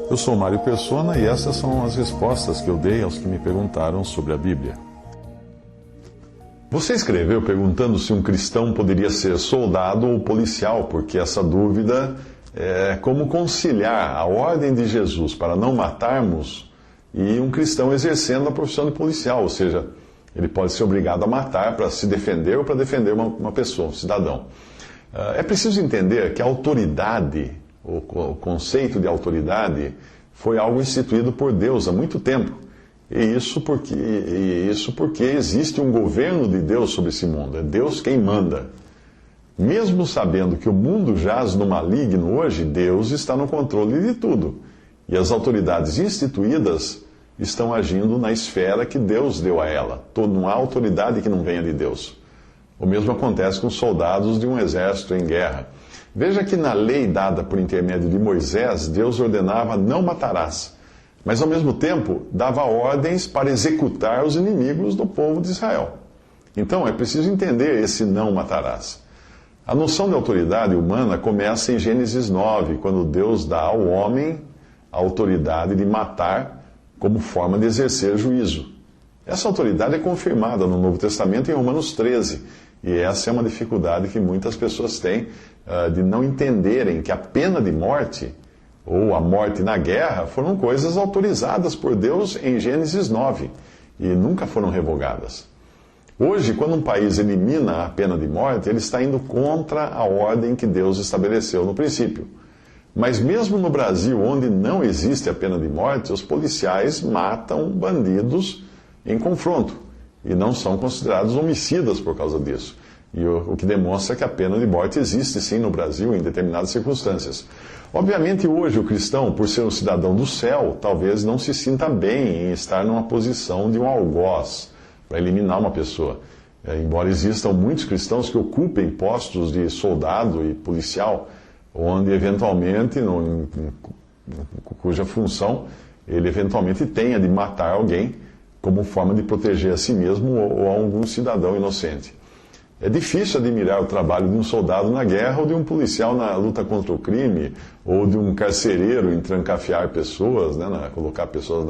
Eu sou Mário Persona e essas são as respostas que eu dei aos que me perguntaram sobre a Bíblia. Você escreveu perguntando se um cristão poderia ser soldado ou policial, porque essa dúvida é como conciliar a ordem de Jesus para não matarmos e um cristão exercendo a profissão de policial, ou seja, ele pode ser obrigado a matar para se defender ou para defender uma pessoa, um cidadão. É preciso entender que a autoridade, o conceito de autoridade, foi algo instituído por Deus há muito tempo. E isso porque existe um governo de Deus sobre esse mundo. É Deus quem manda. Mesmo sabendo que o mundo jaz no maligno hoje, Deus está no controle de tudo. E as autoridades instituídas estão agindo na esfera que Deus deu a ela. Não há autoridade que não venha de Deus. O mesmo acontece com os soldados de um exército em guerra. Veja que na lei dada por intermédio de Moisés, Deus ordenava não matarás, mas ao mesmo tempo dava ordens para executar os inimigos do povo de Israel. Então é preciso entender esse não matarás. A noção de autoridade humana começa em Gênesis 9, quando Deus dá ao homem a autoridade de matar como forma de exercer juízo. Essa autoridade é confirmada no Novo Testamento em Romanos 13, e essa é uma dificuldade que muitas pessoas têm de não entenderem que a pena de morte ou a morte na guerra foram coisas autorizadas por Deus em Gênesis 9 e nunca foram revogadas. Hoje, quando um país elimina a pena de morte, ele está indo contra a ordem que Deus estabeleceu no princípio. Mas mesmo no Brasil, onde não existe a pena de morte, os policiais matam bandidos em confronto e não são considerados homicidas por causa disso. E o que demonstra que a pena de morte existe sim no Brasil em determinadas circunstâncias. Obviamente hoje o cristão, por ser um cidadão do céu, talvez não se sinta bem em estar numa posição de um algoz para eliminar uma pessoa. Embora existam muitos cristãos que ocupem postos de soldado e policial, onde eventualmente, cuja função ele eventualmente tenha de matar alguém como forma de proteger a si mesmo ou a algum cidadão inocente. É difícil admirar o trabalho de um soldado na guerra ou de um policial na luta contra o crime ou de um carcereiro em trancafiar pessoas, colocar pessoas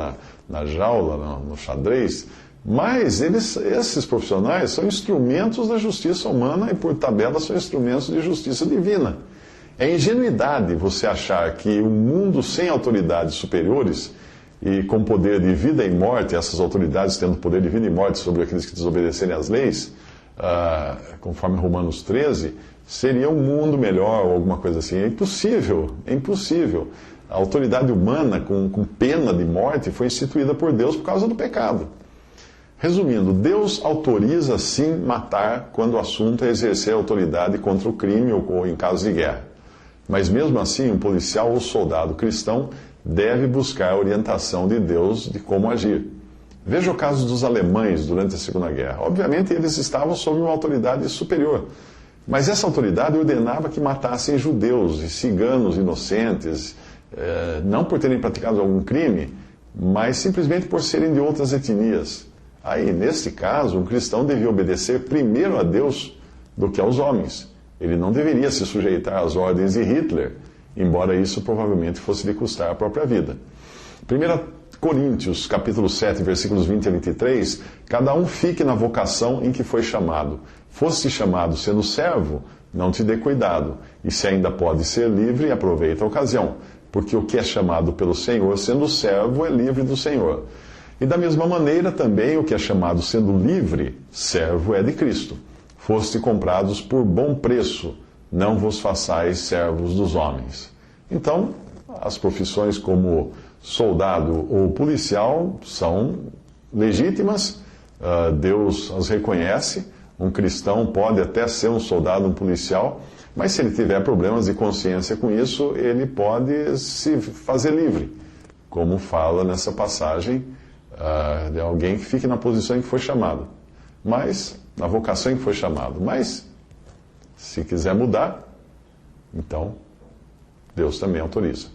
na jaula, no xadrez. Mas esses profissionais são instrumentos da justiça humana e, por tabela, são instrumentos de justiça divina. É ingenuidade você achar que um mundo sem autoridades superiores e com poder de vida e morte, essas autoridades tendo poder de vida e morte sobre aqueles que desobedecerem às leis, conforme Romanos 13, seria um mundo melhor ou alguma coisa assim. É impossível, é impossível. A autoridade humana com pena de morte foi instituída por Deus por causa do pecado. Resumindo, Deus autoriza sim matar quando o assunto é exercer autoridade contra o crime ou em caso de guerra. Mas mesmo assim, um policial ou soldado cristão deve buscar a orientação de Deus de como agir. Veja o caso dos alemães durante a Segunda Guerra. Obviamente, eles estavam sob uma autoridade superior, mas essa autoridade ordenava que matassem judeus e ciganos inocentes, não por terem praticado algum crime, mas simplesmente por serem de outras etnias. Aí, nesse caso, um cristão devia obedecer primeiro a Deus do que aos homens. Ele não deveria se sujeitar às ordens de Hitler, embora isso provavelmente fosse lhe custar a própria vida. 1 Coríntios, capítulo 7, versículos 20 a 23, cada um fique na vocação em que foi chamado. Foste chamado sendo servo, não te dê cuidado, e se ainda pode ser livre, aproveita a ocasião, porque o que é chamado pelo Senhor sendo servo é livre do Senhor. E da mesma maneira também o que é chamado sendo livre, servo é de Cristo. Foste comprados por bom preço, não vos façais servos dos homens. Então, as profissões como soldado ou policial são legítimas, Deus as reconhece. Um cristão pode até ser um soldado, um policial, mas se ele tiver problemas de consciência com isso, ele pode se fazer livre, como fala nessa passagem de alguém que fique na posição em que foi chamado, mas na vocação em que foi chamado. Mas, se quiser mudar, então Deus também autoriza.